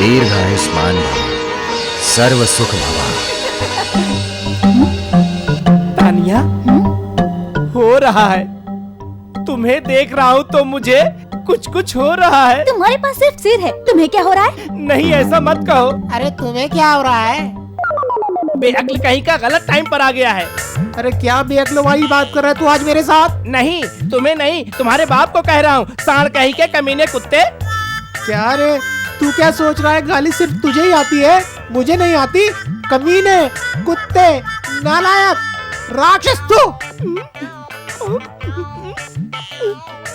दीर्घायुष्मान भव, सर्व सुख भवा। तानिया, हो रहा है। तुम्हें देख रहा हूँ तो मुझे कुछ कुछ हो रहा है। तुम्हारे पास सिर्फ सिर है, तुम्हें क्या हो रहा है? नहीं, ऐसा मत कहो। अरे तुम्हें क्या हो रहा है? बेअक्ल कहीं का गलत टाइम पर आ गया है। अरे क्या बेअक्लों वाली बात कर रहा है तू आज मेरे साथ? नहीं, तुम्हें नहीं, तुम्हारे बाप को कह रहा हूँ। सांड कहीं के कमीने कुत्ते। क्या रे, तू क्या सोच रहा है? गाली सिर्फ तुझे ही आती है, मुझे नहीं आती? कमीने, कुत्ते, नालायक, राक्षस तू।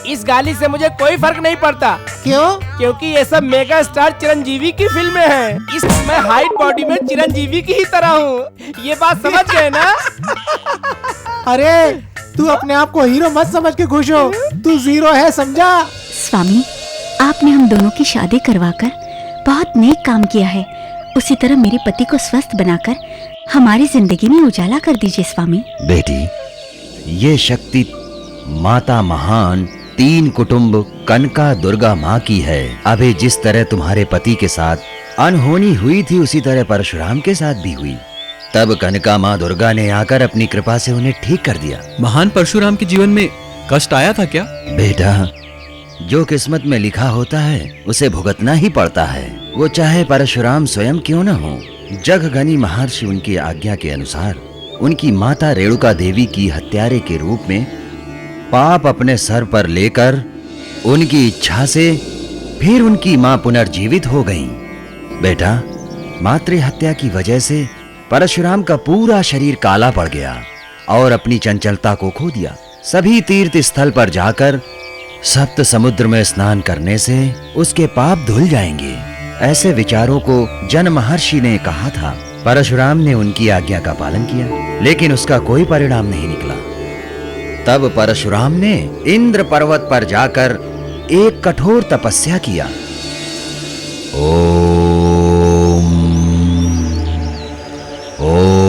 इस गाली से मुझे कोई फर्क नहीं पड़ता। क्यों? क्योंकि ये सब मेगा स्टार चिरंजीवी की फिल्में हैं। मैं हाइट बॉडी में चिरंजीवी की ही तरह हूँ। ये बात समझ गए ना? अरे तू अपने आप को हीरो मत समझ के खुश हो, तू जीरो है, समझा? स्वामी, आपने हम दोनों की शादी करवाकर बहुत नेक काम किया है। उसी तरह मेरे पति को स्वस्थ बनाकर हमारी जिंदगी में उजाला कर दीजिए स्वामी। बेटी, ये शक्ति माता महान तीन कुटुंब कनका दुर्गा माँ की है। अभी जिस तरह तुम्हारे पति के साथ अनहोनी हुई थी, उसी तरह परशुराम के साथ भी हुई। तब कनका माँ दुर्गा ने आकर अपनी कृपा से उन्हें ठीक कर दिया। महान परशुराम के जीवन में कष्ट आया था क्या? बेटा, जो किस्मत में लिखा होता है उसे भुगतना ही पड़ता है, वो चाहे परशुराम स्वयं क्यों न हो। जगगनी महर्षि उनकी आज्ञा के अनुसार उनकी माता रेणुका देवी की हत्यारे के रूप में पाप अपने सर पर लेकर उनकी इच्छा से फिर उनकी मां पुनर्जीवित हो गईं। बेटा, मातृ हत्या की वजह से परशुराम का पूरा शरीर काला पड़ गया और अपनी चंचलता को खो दिया। सभी तीर्थ स्थल पर जाकर सप्त समुद्र में स्नान करने से उसके पाप धुल जाएंगे। ऐसे विचारों को जन महर्षि ने कहा था। परशुराम ने उनकी आज्ञा का पालन किया, लेकिन उसका कोई परिणाम नहीं निकला। तब परशुराम ने इंद्र पर्वत पर जाकर एक कठोर तपस्या किया। ओम ओम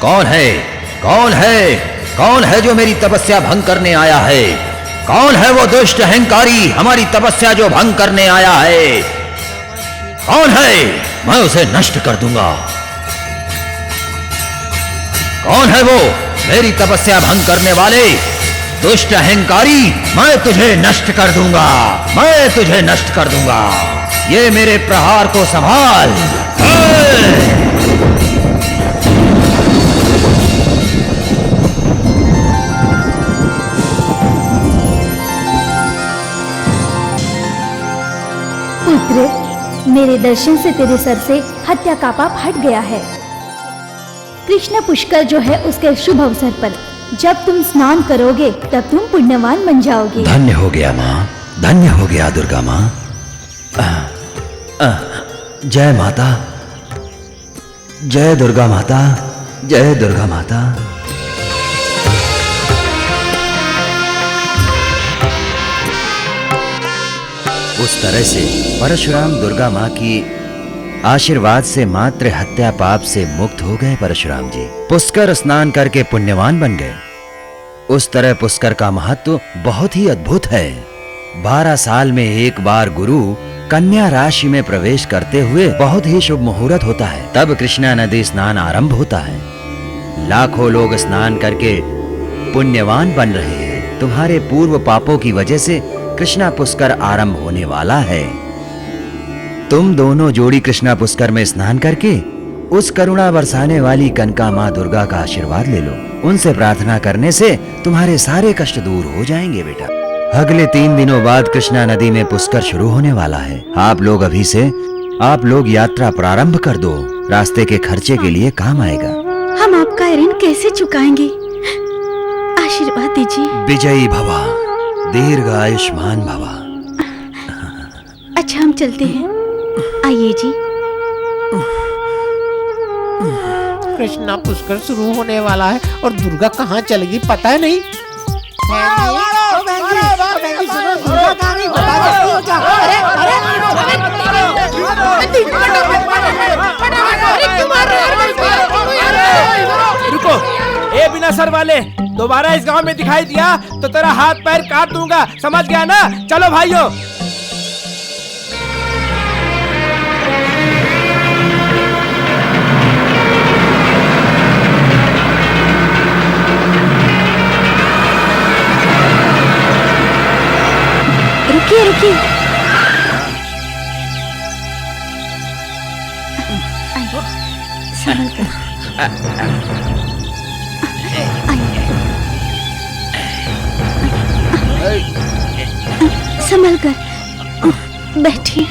कौन है? कौन है? कौन है जो मेरी तपस्या भंग करने आया है? कौन है वो दुष्ट अहंकारी हमारी तपस्या जो भंग करने आया है? कौन है? मैं उसे नष्ट कर दूंगा। कौन है वो मेरी तपस्या भंग करने वाले? दुष्ट अहंकारी, मैं तुझे नष्ट कर दूंगा, मैं तुझे नष्ट कर दूंगा। ये मेरे प्रहार को संभाल। पुत्र, मेरे दर्शन से तेरे सर से हत्या का पाप हट गया है। कृष्ण पुष्कर जो है उसके शुभ अवसर पर जब तुम स्नान करोगे तब तुम पुण्यवान बन जाओगे। धन्य हो गया माँ, धन्य हो गया दुर्गा माँ। जय माता, जय दुर्गा माता, जय दुर्गा माता। उस तरह से परशुराम दुर्गा माँ की आशीर्वाद से मातृ हत्या पाप से मुक्त हो गए। परशुराम जी पुष्कर स्नान करके पुण्यवान बन गए। उस तरह पुष्कर का महत्व बहुत ही अद्भुत है। 12 साल में एक बार गुरु कन्या राशि में प्रवेश करते हुए बहुत ही शुभ मुहूर्त होता है। तब कृष्णा नदी स्नान आरंभ होता है। लाखों लोग स्नान करके पुण्यवान बन रहे हैं। तुम्हारे पूर्व पापों की वजह से कृष्णा पुष्कर आरंभ होने वाला है। तुम दोनों जोड़ी कृष्णा पुष्कर में स्नान करके उस करुणा बरसाने वाली कनका माँ दुर्गा का आशीर्वाद ले लो। उनसे प्रार्थना करने से तुम्हारे सारे कष्ट दूर हो जाएंगे बेटा। अगले 3 दिनों बाद कृष्णा नदी में पुष्कर शुरू होने वाला है। आप लोग यात्रा प्रारंभ कर दो। रास्ते के खर्चे के लिए काम आएगा। हम आपका ऋण कैसे चुकाएंगे? आशीर्वाद दीजिए। विजयी भवा, दीर्घ आयुष्मान भवा। अच्छा अच्छा हम चलते हैं। आइए जी। कृष्णा पुष्कर शुरू होने वाला है और दुर्गा कहाँ चलेगी पता है नहीं। रुको, ए बिना सर वाले, दोबारा इस गांव में दिखाई दिया तो तेरा हाथ पैर काट दूंगा, समझ गया ना? चलो भाइयों। रुकिए रुकिए। आइए, संभल कर। संभल कर बैठिए।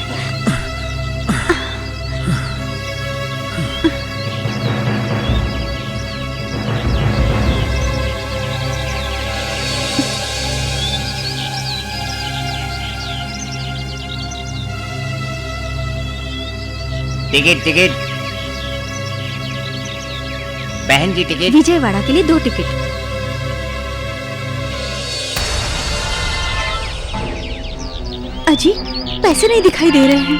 टिकट टिकट, बहन जी टिकट। विजयवाड़ा के लिए 2 टिकट। अजी पैसे नहीं दिखाई दे रहे हैं।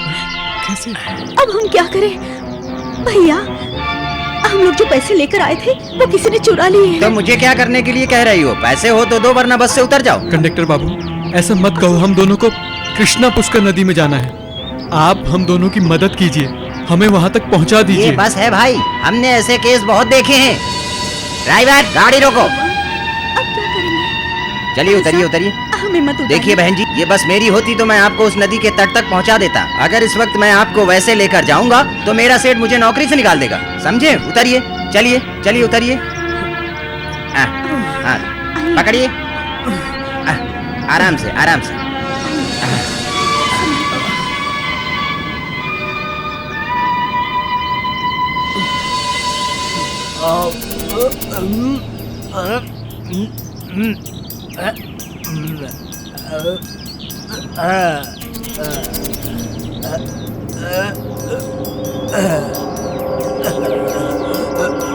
कैसे? अब हम क्या करें भैया? हम लोग जो पैसे लेकर आए थे वो किसी ने चुरा लिए हैं। तो मुझे क्या करने के लिए कह रही हो? पैसे हो तो दो, वरना बस से उतर जाओ। कंडक्टर बाबू, ऐसा मत कहो। हम दोनों को कृष्णा पुष्कर नदी में जाना है। आप हम दोनों की मदद कीजिए, हमें वहाँ तक पहुँचा ये दीजिए। बस है भाई, हमने ऐसे केस बहुत देखे हैं। ड्राइवर गाड़ी रोको। अब क्या करेंगे? चलिए उतरिए उतरिए। हमें मत उतारिए। देखिए बहन जी, ये बस मेरी होती तो मैं आपको उस नदी के तट तक पहुंचा देता। अगर इस वक्त मैं आपको वैसे लेकर जाऊंगा तो मेरा सेठ मुझे नौकरी से निकाल देगा, समझे? उतरिए, चलिए चलिए उतरिए। पकड़िए, आराम से आराम से।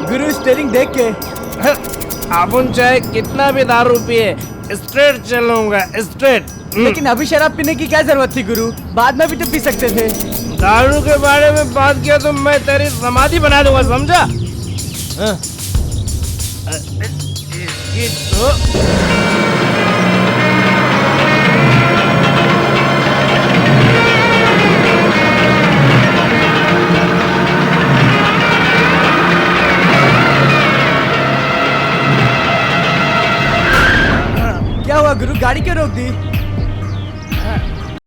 गुरु स्टेरिंग देख के अपन चाहे कितना भी दारू पिए, स्ट्रेट चलूंगा, स्ट्रेट। लेकिन अभी शराब पीने की क्या जरूरत थी गुरु? बाद में भी तो पी सकते थे। दारू के बारे में बात किया तो मैं तेरी समाधि बना दूंगा, समझा? हाँ। ये तो क्या हुआ गुरु, गाड़ी क्यों रोक दी?